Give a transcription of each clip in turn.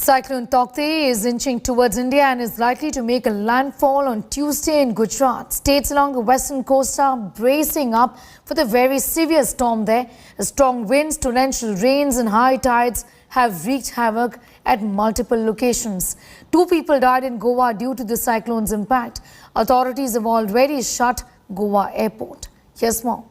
Cyclone Tauktae is inching towards India and is likely to make a landfall on Tuesday in Gujarat. States along the western coast are bracing up for the very severe storm there. Strong winds, torrential rains and high tides have wreaked havoc at multiple locations. 2 people died in Goa due to the cyclone's impact. Authorities have already shut Goa airport. Here's more.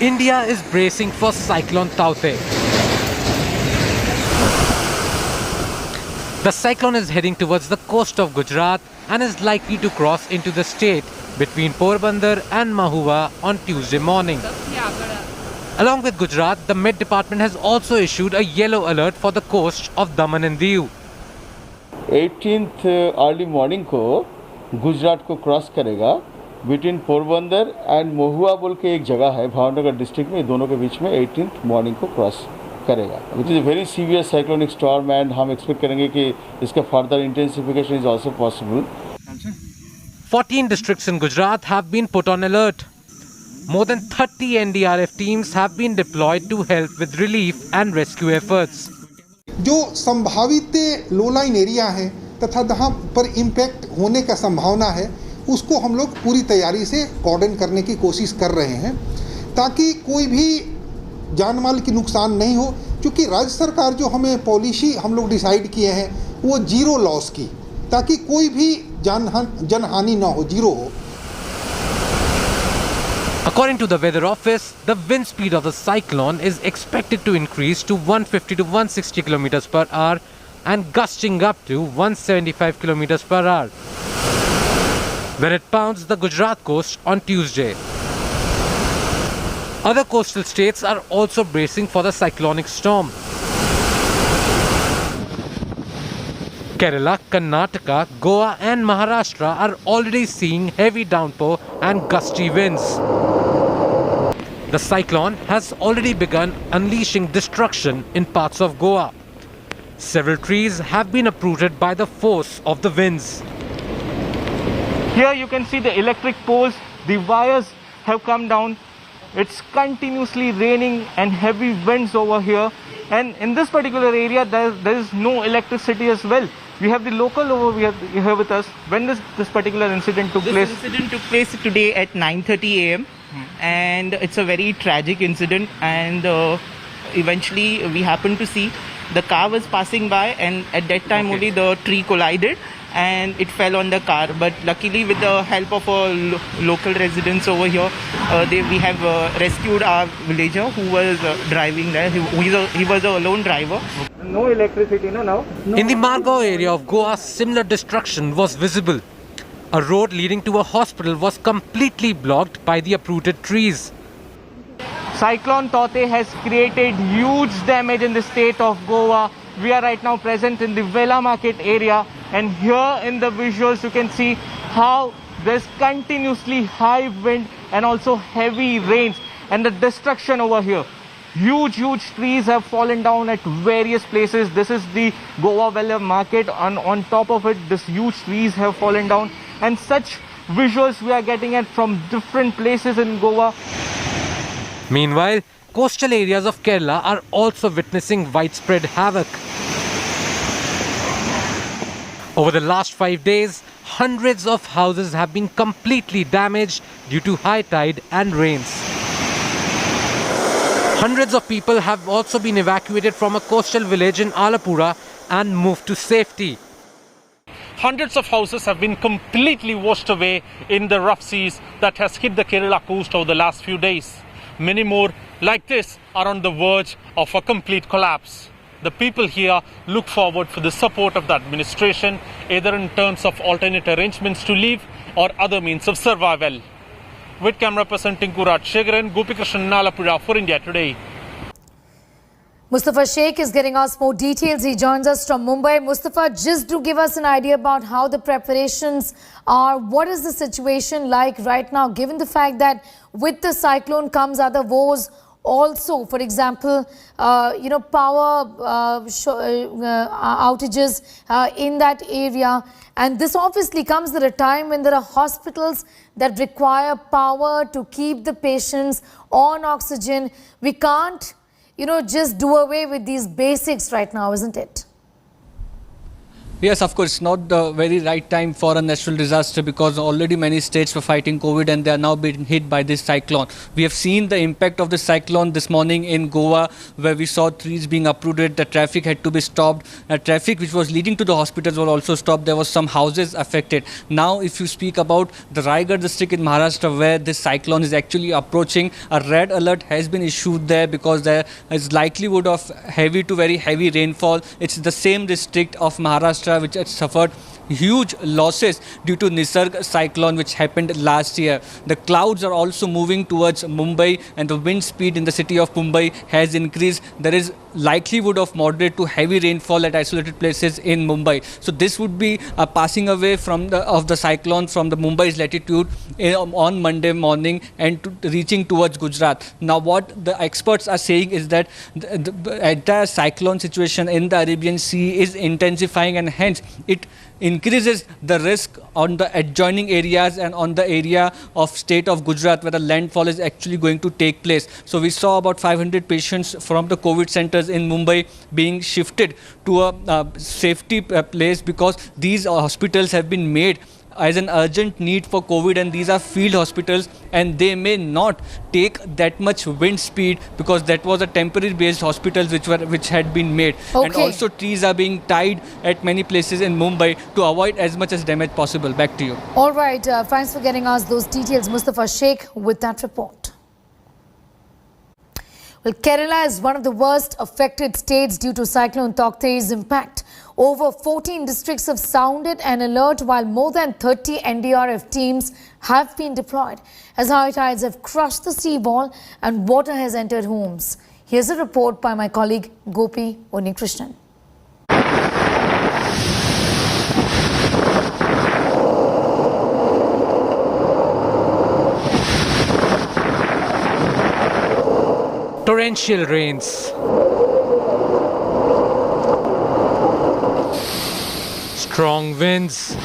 India is bracing for Cyclone Tauktae. The cyclone is heading towards the coast of Gujarat and is likely to cross into the state between Porbandar and Mahuva on Tuesday morning. Along with Gujarat, the Met Department has also issued a yellow alert for the coast of Daman and Diu. 18th early morning को गुजरात को cross करेगा between Porbandar and महुआ बोल के एक जगह है Bhavnagar district में, दोनों के बीच में 18th मॉर्निंग को क्रॉस करेगा. Which is a very severe cyclonic storm and हम एक्सपेक्ट करेंगे कि इसका further intensification is also possible. 14 districts in Gujarat have been put on alert. More than 30 NDRF teams have been deployed to help with relief and rescue efforts. जो संभावित लो line area है तथा जहाँ पर इम्पैक्ट होने का संभावना है उसको हम लोग पूरी तैयारी से कॉर्डन करने की कोशिश कर रहे हैं ताकि कोई भी जान माल की नुकसान नहीं हो, क्योंकि राज्य सरकार जो हमें पॉलिसी हम लोग डिसाइड किए हैं वो जीरो लॉस की, ताकि कोई भी जनहानि ना हो, जीरो हो. According to the weather office, the wind speed of the cyclone is expected to increase to 150 to 160 kilometers per hour and gusting up to 175 kilometers per hour when it pounds the Gujarat coast on Tuesday. Other coastal states are also bracing for the cyclonic storm. Kerala, Karnataka, Goa and Maharashtra are already seeing heavy downpour and gusty winds. The cyclone has already begun unleashing destruction in parts of Goa. Several trees have been uprooted by the force of the winds. Here you can see the electric poles, the wires have come down. It's continuously raining and heavy winds over here. And in this particular area, there is no electricity as well. We have the local over here with us. When does this particular incident took place? This incident took place today at 9:30 a.m. And it's a very tragic incident. And eventually we happened to see the car was passing by, and at that time only the tree collided and it fell on the car. But luckily, with the help of local residents over here, we have rescued our villager who was driving there. He was a lone driver. No electricity now? No. In the Margao area of Goa, similar destruction was visible. A road leading to a hospital was completely blocked by the uprooted trees. Cyclone Tauktae has created huge damage in the state of Goa. We are right now present in the Vela Market area, and here in the visuals you can see how there's continuously high wind and also heavy rains and the destruction over here. Huge trees have fallen down at various places. This is the Goa Vela Market, and on top of it these huge trees have fallen down, and such visuals we are getting at from different places in Goa. Meanwhile, coastal areas of Kerala are also witnessing widespread havoc. Over the last 5 days, hundreds of houses have been completely damaged due to high tide and rains. Hundreds of people have also been evacuated from a coastal village in Alapura and moved to safety. Hundreds of houses have been completely washed away in the rough seas that has hit the Kerala coast over the last few days. Many more like this are on the verge of a complete collapse. The people here look forward for the support of the administration, either in terms of alternate arrangements to leave or other means of survival. With camera person Tinkurat Shegaran, Gopikrishnan Nalapura for India Today. Mustafa Sheikh is getting us more details. He joins us from Mumbai. Mustafa, just to give us an idea about how the preparations are. What is the situation like right now, given the fact that with the cyclone comes other woes? Also, for example, power outages in that area. And this obviously comes at a time when there are hospitals that require power to keep the patients on oxygen. We can't, just do away with these basics right now, isn't it? Yes, of course, not the very right time for a natural disaster, because already many states were fighting COVID and they are now being hit by this cyclone. We have seen the impact of the cyclone this morning in Goa, where we saw trees being uprooted, the traffic had to be stopped, traffic which was leading to the hospitals was also stopped, there was some houses affected. Now, if you speak about the Raigad district in Maharashtra, where this cyclone is actually approaching, a red alert has been issued there because there is likelihood of heavy to very heavy rainfall. It's the same district of Maharashtra which had suffered huge losses due to Nisarg cyclone which happened last year. The clouds are also moving towards Mumbai and the wind speed in the city of Mumbai has increased. There is likelihood of moderate to heavy rainfall at isolated places in Mumbai. So this would be a passing away from the cyclone from the Mumbai's latitude on Monday morning and reaching towards Gujarat. Now what the experts are saying is that the entire cyclone situation in the Arabian Sea is intensifying, and hence it increases the risk on the adjoining areas and on the area of state of Gujarat where the landfall is actually going to take place. So we saw about 500 patients from the COVID centers in Mumbai being shifted to a safety place because these hospitals have been made as an urgent need for COVID, and these are field hospitals and they may not take that much wind speed because that was a temporary based hospitals which had been made. Okay. And also trees are being tied at many places in Mumbai to avoid as much as damage possible. Back to you. All right, thanks for getting us those details, Mustafa Sheikh, with that report. Well, Kerala is one of the worst affected states due to Cyclone Tauktae's impact. Over 14 districts have sounded an alert while more than 30 NDRF teams have been deployed as high tides have crushed the sea wall and water has entered homes. Here's a report by my colleague Gopi Unikrishnan. Torrential rains, strong winds,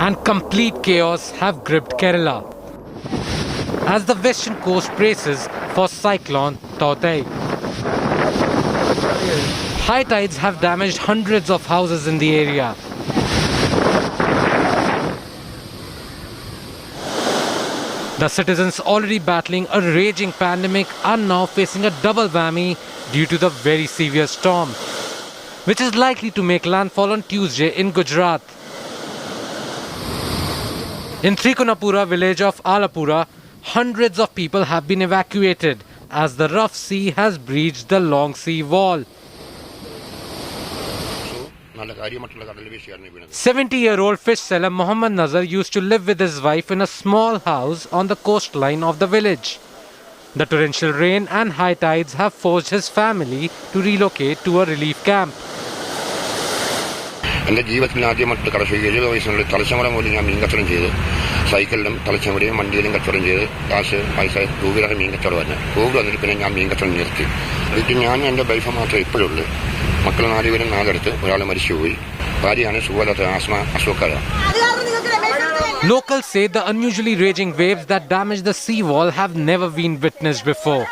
and complete chaos have gripped Kerala as the western coast braces for Cyclone Tauktae. High tides have damaged hundreds of houses in the area. The citizens already battling a raging pandemic are now facing a double whammy due to the very severe storm, which is likely to make landfall on Tuesday in Gujarat. In Trikunapura village of Alapura, hundreds of people have been evacuated as the rough sea has breached the long sea wall. 70-year-old fish seller Muhammad Nazar used to live with his wife in a small house on the coastline of the village. The torrential rain and high tides have forced his family to relocate to a relief camp. Locals say the unusually raging waves that damaged the seawall have never been witnessed before.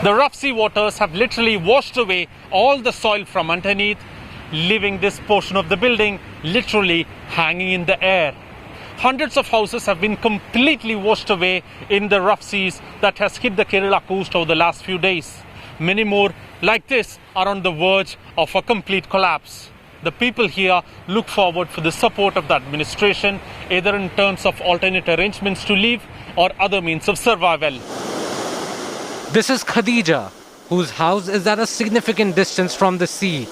The rough sea waters have literally washed away all the soil from underneath, leaving this portion of the building literally hanging in the air. Hundreds of houses have been completely washed away in the rough seas that has hit the Kerala coast over the last few days. Many more like this are on the verge of a complete collapse. The people here look forward for the support of the administration, either in terms of alternate arrangements to live or other means of survival. This is Khadija, whose house is at a significant distance from the sea.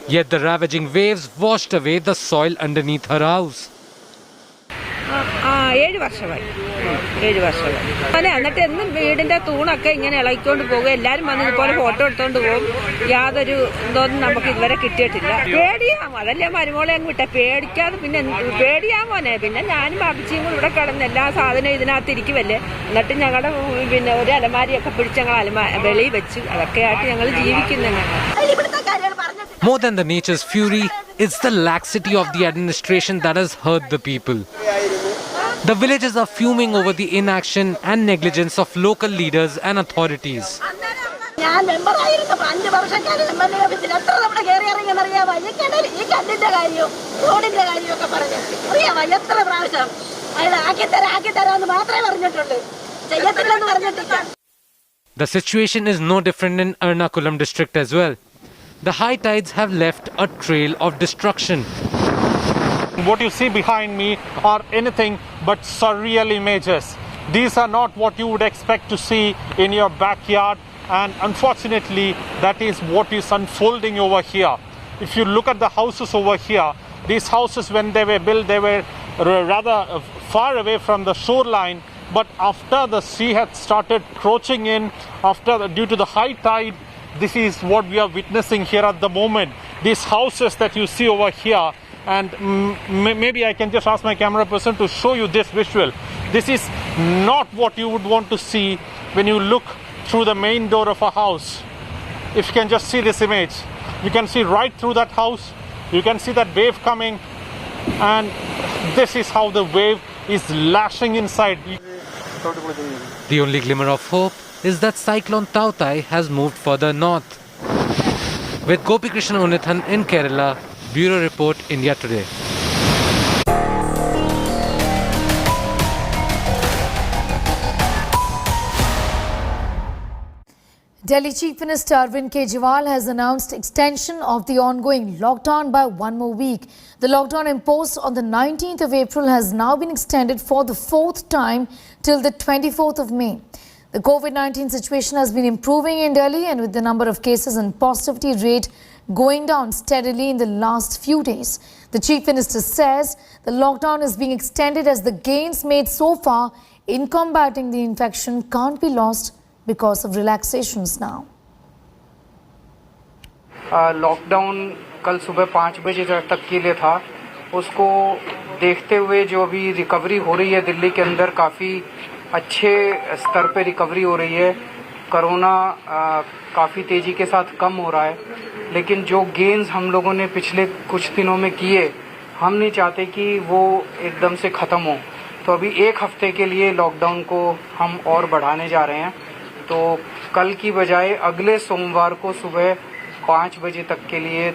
Yet the ravaging waves washed away the soil underneath her house. 7 വർഷമായി 7 വർഷമായി അങ്ങനെ എന്നിട്ട് എന്നും വീടിന്റെ തൂണൊക്കെ ഇങ്ങനെ ഇളകിക്കൊണ്ട് പോകും. എല്ലാവരും വന്ന് ഇതുപോലെ ഫോട്ടോ എടുത്തോണ്ട് പോകും. യാതൊരു ഇതൊന്നും നമുക്ക് ഇതുവരെ കിട്ടിയിട്ടില്ല. പേടിയാമോ, അതല്ലേ മരുമോളെ അങ്ങ് വിട്ടെ. പേടിക്കാതെ പിന്നെ പേടിയാമോനെ. പിന്നെ ഞാനും ബാബിച്ചിയും കൂടെ ഇവിടെ കിടന്ന് എല്ലാ സാധനവും ഇതിനകത്ത് ഇരിക്കുമല്ലേ. എന്നിട്ട് ഞങ്ങളുടെ പിന്നെ ഒരു അലമാരിയൊക്കെ പിടിച്ച് ഞങ്ങൾ വെളിയിൽ വെച്ച് അതൊക്കെ ആയിട്ട് ഞങ്ങൾ ജീവിക്കുന്നു. More than the nature's fury, it's the laxity of the administration that has hurt the people. The villagers are fuming over the inaction and negligence of local leaders and authorities. ഞാൻ മെമ്പറായിരുന്നു 5 വർഷക്കാലം എംഎൽഎ ഓഫീസിൽ എത്ര തവണ കയറി ഇറങ്ങിയെന്ന് അറിയാമോ? ഈ കല്ലിന്റെ കാര്യവും റോഡിന്റെ കാര്യമൊക്കെ പറഞ്ഞു അറിയാമോ? എത്ര പ്രാവശ്യം അയാൾ ആക്കിത്തരാന്ന് മാത്രമേ പറഞ്ഞിട്ടുള്ളൂ, ചെയ്യത്തില്ലെന്ന് പറഞ്ഞിട്ടില്ല. The situation is no different in Ernakulam district as well. The high tides have left a trail of destruction. What you see behind me are anything but surreal images. These are not what you would expect to see in your backyard, and unfortunately that is what is unfolding over here. If you look at the houses over here, these houses when they were built, they were rather far away from the shoreline, but after the sea had started crouching in, due to the high tide, this is what we are witnessing here at the moment. These houses that you see over here, and maybe I can just ask my camera person to show you this visual. This is not what you would want to see when you look through the main door of a house. If you can just see this image, you can see right through that house. You can see that wave coming, and this is how the wave is lashing inside. The only glimmer of hope is that Cyclone Tauktae has moved further north. With Gopi Krishna Unithan in Kerala, Bureau Report, India Today. Delhi Chief Minister Arvind Kejriwal has announced extension of the ongoing lockdown by 1 more week. The lockdown imposed on the 19th of April has now been extended for the 4th time till the 24th of May. The COVID-19 situation has been improving in Delhi, and with the number of cases and positivity rate going down steadily in the last few days. The Chief Minister says the lockdown is being extended as the gains made so far in combating the infection can't be lost because of relaxations now. Lockdown कल सुबह 5 बजे तक के लिए था. उसको देखते हुए जो अभी रिकवरी हो रही है दिल्ली के अंदर, काफ़ी अच्छे स्तर पे रिकवरी हो रही है. कोरोना काफ़ी तेज़ी के साथ कम हो रहा है, लेकिन जो गेन्स हम लोगों ने पिछले कुछ दिनों में किए, हम नहीं चाहते कि वो एकदम से ख़त्म हो. तो अभी 1 हफ्ते के लिए लॉकडाउन को हम और बढ़ाने जा रहे हैं. तो कल की बजाय अगले सोमवार को सुबह 5 बजे तक के लिए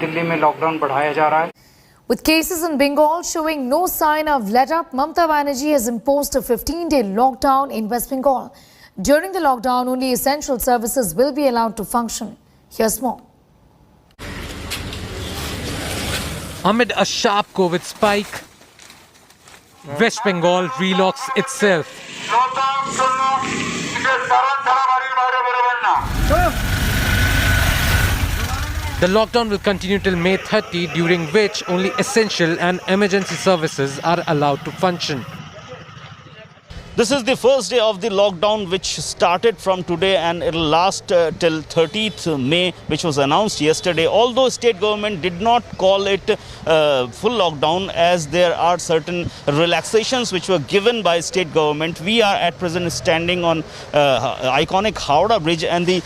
दिल्ली में लॉकडाउन बढ़ाया जा रहा है. With cases in Bengal showing no sign of let-up, Mamata Banerjee has imposed a 15-day lockdown in West Bengal. During the lockdown, only essential services will be allowed to function. Here's more. Amid a sharp COVID spike, West Bengal relocks itself. The lockdown will continue till May 30, during which only essential and emergency services are allowed to function. This is the first day of the lockdown, which started from today and it will last till 30th May, which was announced yesterday. Although state government did not call it full lockdown, as there are certain relaxations which were given by state government. We are at present standing on iconic Howrah Bridge, and the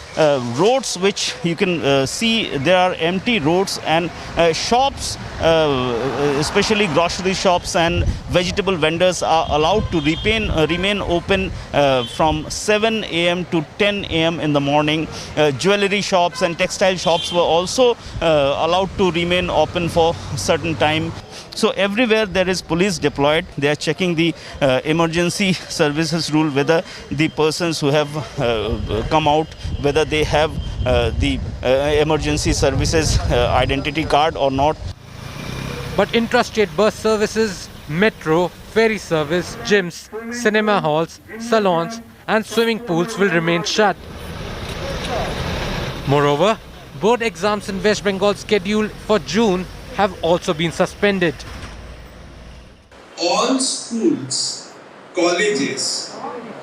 roads which you can see, there are empty roads, and shops, especially grocery shops and vegetable vendors, are allowed to remain open from 7 a.m. to 10 a.m. in the morning. Jewelry shops and textile shops were also allowed to remain open for certain time. So everywhere there is police deployed. They are checking the emergency services rule, whether the persons who have come out, whether they have the emergency services identity card or not. But intrastate bus services, metro, ferry service, gyms, cinema halls, salons and swimming pools will remain shut. Moreover, board exams in West Bengal scheduled for June have also been suspended. all schools, colleges,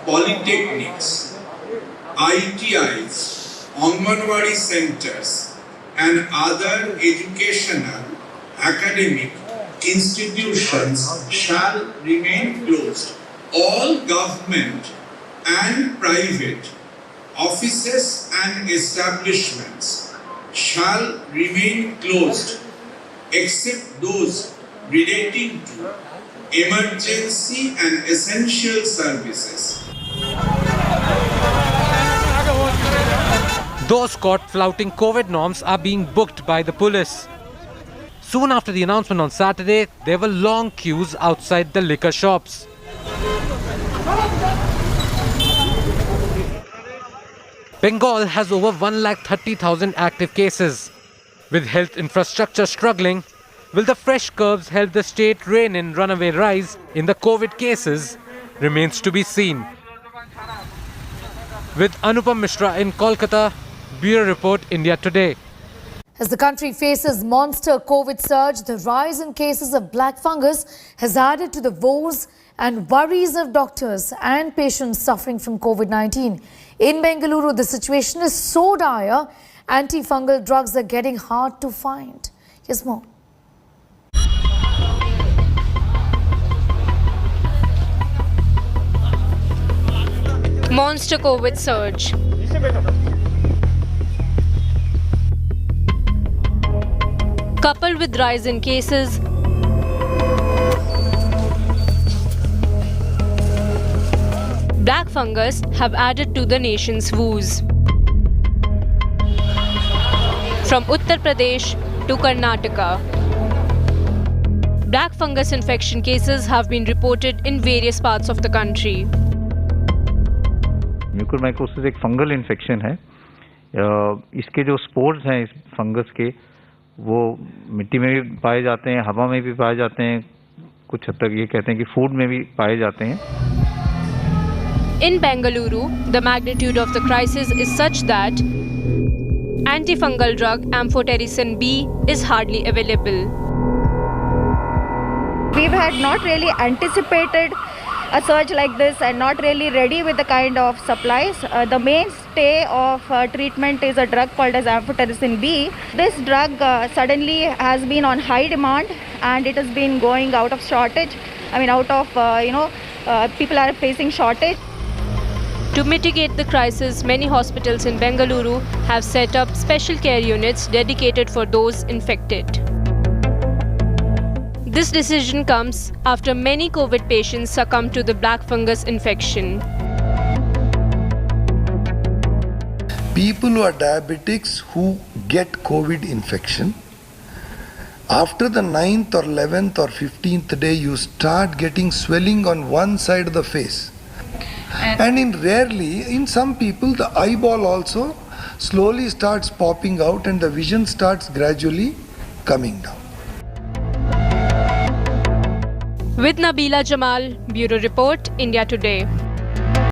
polytechnics, ITIs, Anganwadi centers and other educational, academic institutions shall remain closed. All government and private offices and establishments shall remain closed except those relating to emergency and essential services. Those caught flouting COVID norms are being booked by the police. Soon after the announcement on Saturday, there were long queues outside the liquor shops. Bengal has over 130,000 active cases. With health infrastructure struggling, will the fresh curbs help the state rein in runaway rise in the COVID cases remains to be seen. With Anupam Mishra in Kolkata, Bureau Report, India Today. As the country faces monster COVID surge, the rise in cases of black fungus has added to the woes and worries of doctors and patients suffering from COVID-19. In Bengaluru, the situation is so dire, antifungal drugs are getting hard to find. Here's more. Monster COVID surge. Coupled with rise in cases, black fungus have added to the nation's woes. From Uttar Pradesh to Karnataka, black fungus infection cases have been reported in various parts of the country. Mucormycosis एक fungal infection है। इसके जो spores हैं इस fungus के वो मिट्टी में भी पाए जाते हैं, हवा में भी पाए जाते हैं, कुछ हद तक ये कहते हैं कि फूड में भी पाए जाते हैं। In Bengaluru, the magnitude of the crisis is such that antifungal drug amphotericin B is hardly available. We've had not really anticipated a surge like this and not really ready with the kind of supplies. The mainstay of treatment is a drug called as amphotericin B. This drug suddenly has been on high demand and it has been going out of shortage. People are facing shortage. To mitigate the crisis, many hospitals in Bengaluru have set up special care units dedicated for those infected. This decision comes after many COVID patients succumb to the black fungus infection. People who are diabetics who get COVID infection, after the 9th or 11th or 15th day, you start getting swelling on one side of the face. And in some people, the eyeball also slowly starts popping out and the vision starts gradually coming down. With Nabila Jamal, Bureau Report, India Today.